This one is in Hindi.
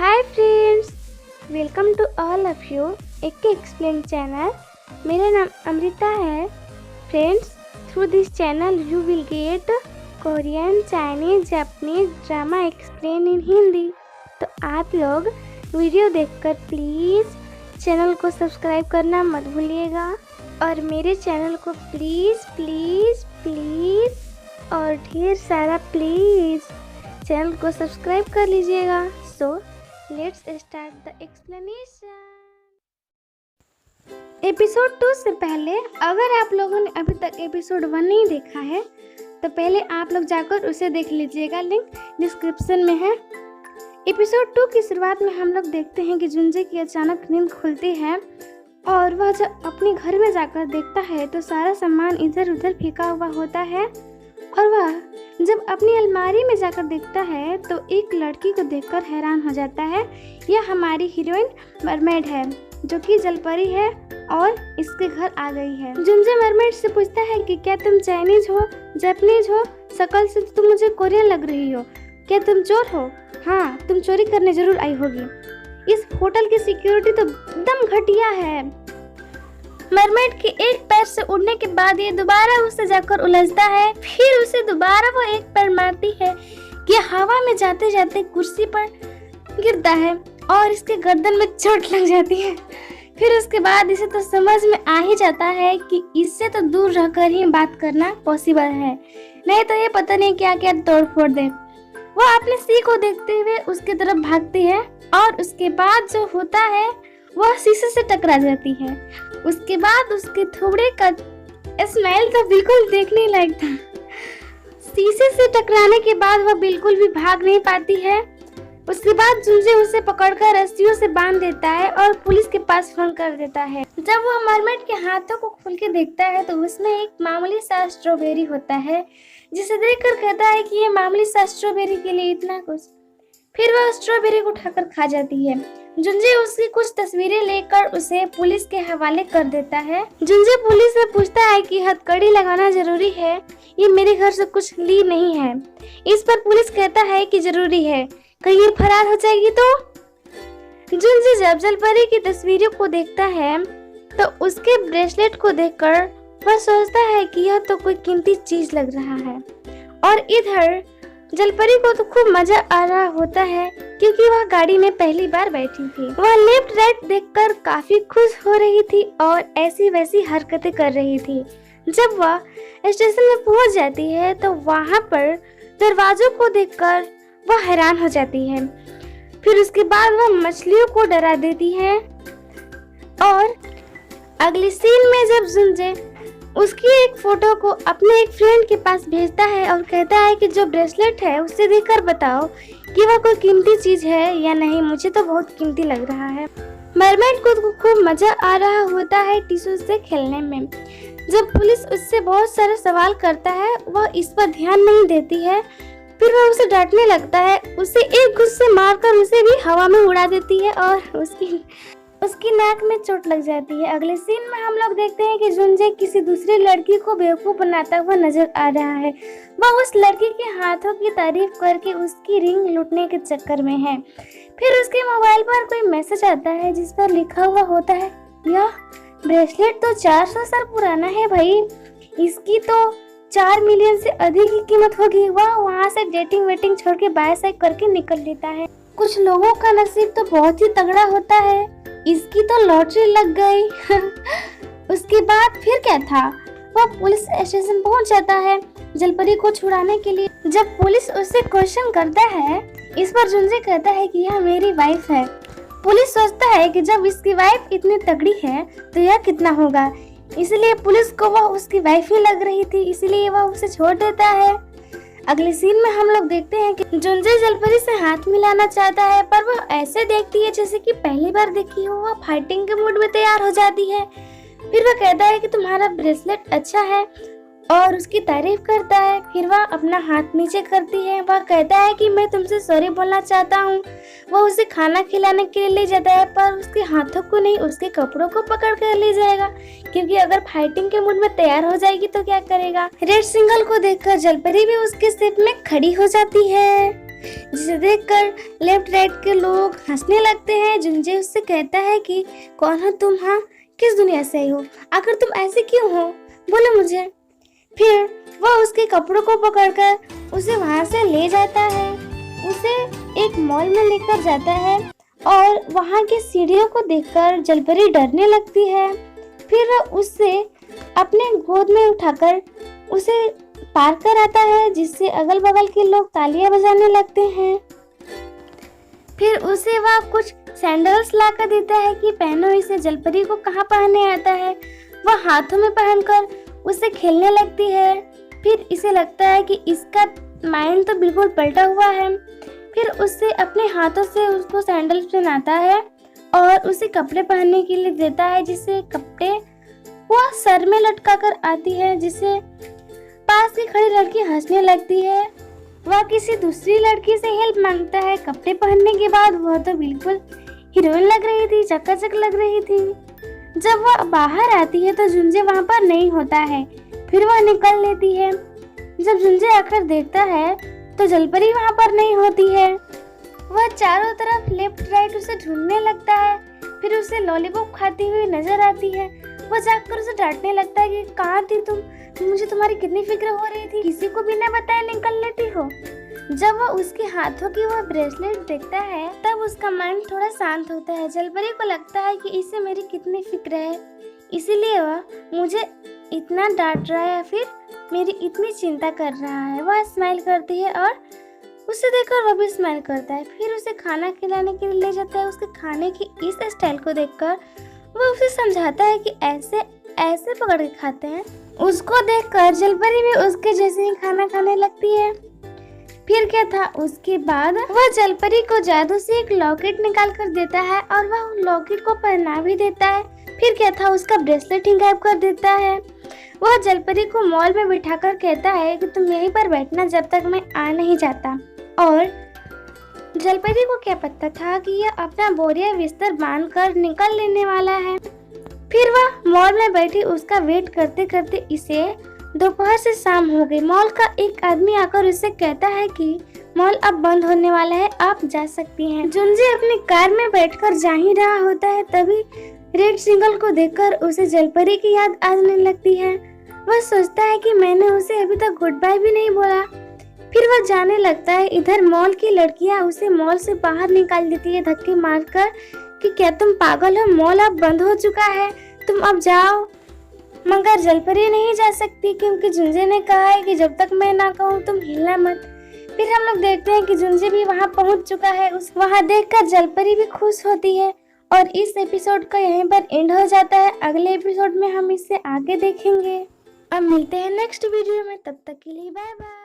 Hi friends, welcome to all of you एक एक्सप्लेन चैनल। मेरा नाम अमृता है। Friends, through this channel you will get Korean, Chinese, Japanese drama explain in Hindi. तो आप लोग वीडियो देखकर प्लीज़ चैनल को सब्सक्राइब करना मत भूलिएगा और मेरे चैनल को प्लीज़ प्लीज़ प्लीज़ और ढेर सारा प्लीज़ चैनल को सब्सक्राइब कर लीजिएगा। So let's start the explanation. Episode 2 से पहले अगर आप लोगों ने अभी तक एपिसोड 1 नहीं देखा है तो पहले आप लोग जाकर उसे देख लीजिएगा, लिंक डिस्क्रिप्शन में है। एपिसोड 2 की शुरुआत में हम लोग देखते हैं कि जुनजे की अचानक नींद खुलती है और वह जब अपने घर में जाकर देखता है तो सारा सामान इधर उधर फेंका हुआ होता है और वह जब अपनी अलमारी में जाकर देखता है तो एक लड़की को देखकर हैरान हो जाता है। यह हमारी हीरोइन मरमेड है जो कि जलपरी है और इसके घर आ गई है। जुनजे मरमेड से पूछता है कि क्या तुम चाइनीज हो, जापानीज हो? शक्ल से तुम मुझे कोरियन लग रही हो। क्या तुम चोर हो? हाँ, तुम चोरी करने जरूर आई होगी। इस होटल की सिक्योरिटी तो एकदम घटिया है। मरमेड के एक पैर से उड़ने के बाद ये दोबारा उससे जाकर उलझता है, फिर उसे दोबारा वो एक पैर मारती है कि हवा में जाते जाते कुर्सी पर गिरता है और इसके गर्दन में चोट लग जाती है। फिर उसके बाद इसे तो समझ में आ ही जाता है कि इससे तो दूर रहकर ही बात करना पॉसिबल है, नहीं तो ये पता नहीं क्या क्या तोड़ फोड़ दे। वो अपने सी को देखते हुए उसकी तरफ भागती है और उसके बाद जो होता है वह शीशे से टकरा जाती है। उसके बाद उसके थोबड़े का स्मेल तो बिल्कुल देखने लायक था। शीशे से टकराने के बाद वह बिल्कुल भी भाग नहीं पाती है। उसके बाद जुनजे उसे पकड़कर रस्सियों से बांध देता है और पुलिस के पास फोन कर देता है। जब वह मरमेड के हाथों को खोल के देखता है तो उसमें एक मामूली सा स्ट्रॉबेरी होता है, जिसे देखकर कहता है कि ये मामूली सा स्ट्रॉबेरी के लिए इतना कुछ। फिर वह स्ट्रॉबेरी को उठाकर खा जाती है। जुनजे उसकी कुछ तस्वीरें लेकर उसे पुलिस के हवाले कर देता है। जुनजे पुलिस से पूछता है कि हथकड़ी लगाना जरूरी है, ये मेरे घर से कुछ ली नहीं है। इस पर पुलिस कहता है कि जरूरी है, कहीं ये फरार हो जाएगी तो। जुनजे जब जलपरी की तस्वीरों को देखता है तो उसके ब्रेसलेट को देखकर वह सोचता है कि यह तो कोई कीमती चीज लग रहा है। और इधर जलपरी को तो खूब मजा आ रहा होता है क्योंकि वह गाड़ी में पहली बार बैठी थी। वह लेफ्ट राइट देखकर काफी खुश हो रही थी और ऐसी वैसी हरकतें कर रही थी। जब वह स्टेशन में पहुंच जाती है तो वहां पर दरवाजों को देखकर वह हैरान हो जाती है। फिर उसके बाद वह मछलियों को डरा देती है और अगली सीन में जब जुनजे उसकी एक फोटो को अपने एक फ्रेंड के पास भेजता है और कहता है कि जो ब्रेसलेट है उससे देखकर बताओ कि वह कोई कीमती चीज है या नहीं, मुझे तो बहुत कीमती लग रहा है। मरमेड को खूब मजा आ रहा होता है टिश्यू से खेलने में। जब पुलिस उससे बहुत सारे सवाल करता है वह इस पर ध्यान नहीं देती है। फिर वह उसे डांटने लगता है, उसे एक गुस्से मारकर उसे भी हवा में उड़ा देती है और उसकी नाक में चोट लग जाती है। अगले सीन में हम लोग देखते हैं कि जुनजे किसी दूसरी लड़की को बेवकूफ बनाता हुआ नजर आ रहा है। वह उस लड़की के हाथों की तारीफ करके उसकी रिंग लूटने के चक्कर में है। फिर उसके मोबाइल पर कोई मैसेज आता है जिस पर लिखा हुआ होता है, यह ब्रेसलेट तो 400 साल पुराना है भाई, इसकी तो 4 मिलियन से अधिक की कीमत होगी। वह वहाँ से डेटिंग वेटिंग छोड़ के बाय साइड करके निकल लेता है। कुछ लोगों का नसीब तो बहुत ही तगड़ा होता है, इसकी तो लॉटरी लग गई। उसके बाद फिर क्या था, वह पुलिस स्टेशन पहुंच जाता है जलपरी को छुड़ाने के लिए। जब पुलिस उससे क्वेश्चन करता है इस पर जुनजे कहता है कि यह मेरी वाइफ है। पुलिस सोचता है कि जब इसकी वाइफ इतनी तगड़ी है तो यह कितना होगा, इसलिए पुलिस को वह उसकी वाइफ ही लग रही थी, इसलिए वह उसे छोड़ देता है। अगले सीन में हम लोग देखते हैं कि जुनजे जलपरी से हाथ मिलाना चाहता है पर वह ऐसे देखती है जैसे कि पहली बार देखी हो। वह फाइटिंग के मूड में तैयार हो जाती है। फिर वह कहता है कि तुम्हारा ब्रेसलेट अच्छा है और उसकी तारीफ करता है। फिर वह अपना हाथ नीचे करती है। वह कहता है कि मैं तुमसे सॉरी बोलना चाहता हूँ। वह उसे खाना खिलाने के लिए ले जाता है पर उसके हाथों को नहीं, उसके कपड़ों को पकड़ कर ले जाएगा क्योंकि अगर फाइटिंग के मूड में तैयार हो जाएगी तो क्या करेगा। रेड सिग्नल को देखकर जलपरी भी उसके शिप में खड़ी हो जाती है। जिसे देखकर लेफ्ट राइट के लोग हंसने लगते हैं। जुंजे उससे कहता है कि कौन हो तुम, हाँ किस दुनिया से आई हो, आखिर तुम ऐसे क्यों हो, बोलो मुझे। फिर वह उसके कपड़ों को पकड़कर उसे वहां से ले जाता है, उसे एक मॉल में लेकर जाता है और वहां की सीढ़ियों को देखकर जलपरी डरने लगती है। फिर वह उससे अपने गोद में उठाकर उसे पार कर आता है, जिससे अगल बगल के लोग तालियां बजाने लगते हैं। फिर उसे वह कुछ सैंडल्स लाकर देता है कि पहनो इसे। जलपरी को कहाँ पहनने आता है, वह हाथों में पहनकर उसे खेलने लगती है। फिर इसे लगता है कि इसका माइंड तो बिल्कुल पलटा हुआ है। फिर उससे अपने हाथों से उसको सैंडल्स पहनाता है और उसे कपड़े पहनने के लिए देता है, जिससे कपड़े वह सर में लटका कर आती है, जिससे पास की खड़ी लड़की हंसने लगती है। वह किसी दूसरी लड़की से हेल्प मांगता है। कपड़े पहनने के बाद वह तो बिल्कुल हीरोइन लग रही थी, चकाचक लग रही थी। जब वह बाहर आती है तो जुंजे वहां पर नहीं होता है। फिर वह निकल लेती है। जब जुंजे आकर देखता है तो जलपरी वहां पर नहीं होती है। वह चारों तरफ लेफ्ट राइट उसे ढूंढने लगता है। फिर उसे लॉलीपॉप खाती हुई नजर आती है। वह जाकर उसे डांटने लगता है कि कहाँ थी तुम, मुझे तुम्हारी कितनी फिक्र हो रही थी, किसी को बिना बताए निकल लेती हो। जब वह उसके हाथों की वह ब्रेसलेट देखता है तब उसका माइंड थोड़ा शांत होता है। जलपरी को लगता है कि इसे मेरी कितनी फिक्र है, इसीलिए वह मुझे इतना डांट रहा है या फिर मेरी इतनी चिंता कर रहा है। वह स्माइल करती है और उसे देखकर वह भी स्माइल करता है। फिर उसे खाना खिलाने के लिए ले जाता है। उसके खाने की इस स्टाइल को देखकर वह उसे समझाता है कि ऐसे ऐसे पकड़ के खाते हैं। उसको देखकर जलपरी भी उसके जैसे ही खाना खाने लगती है। फिर क्या था, उसके बाद वह जलपरी को जादू से एक लॉकेट निकाल कर देता है और वह उस लॉकेट को पहना भी देता है। फिर क्या था, उसका ब्रेसलेट ही गायब कर देता है। वह जलपरी को मॉल में बिठाकर कहता है कि तुम यहीं पर बैठना जब तक मैं आ नहीं जाता। और जलपरी को क्या पता था कि यह अपना बोरिया बिस्तर बांधकर निकल लेने वाला है। फिर वह मॉल में बैठी उसका वेट करते करते इसे दोपहर से शाम हो गई। मॉल का एक आदमी आकर उसे कहता है कि मॉल अब बंद होने वाला है, आप जा सकती हैं। जुंजे अपनी कार में बैठकर जा ही रहा होता है, तभी रेड सिग्नल को देखकर उसे जलपरी की याद आने लगती है। वह सोचता है कि मैंने उसे अभी तक गुड बाय भी नहीं बोला। फिर वह जाने लगता है। इधर मॉल की लड़कियां उसे मॉल से बाहर निकाल देती है धक्के मारकर कि क्या तुम पागल हो, मॉल अब बंद हो चुका है, तुम अब जाओ। मगर जलपरी नहीं जा सकती क्योंकि जुंजे ने कहा है कि जब तक मैं ना कहूँ तुम हिलना मत। फिर हम लोग देखते हैं कि जुंजे भी वहाँ पहुँच चुका है। वहाँ देखकर जलपरी भी खुश होती है और इस एपिसोड का यहीं पर एंड हो जाता है। अगले एपिसोड में हम इससे आगे देखेंगे। अब मिलते हैं नेक्स्ट वीडियो में, तब तक के लिए बाय बाय।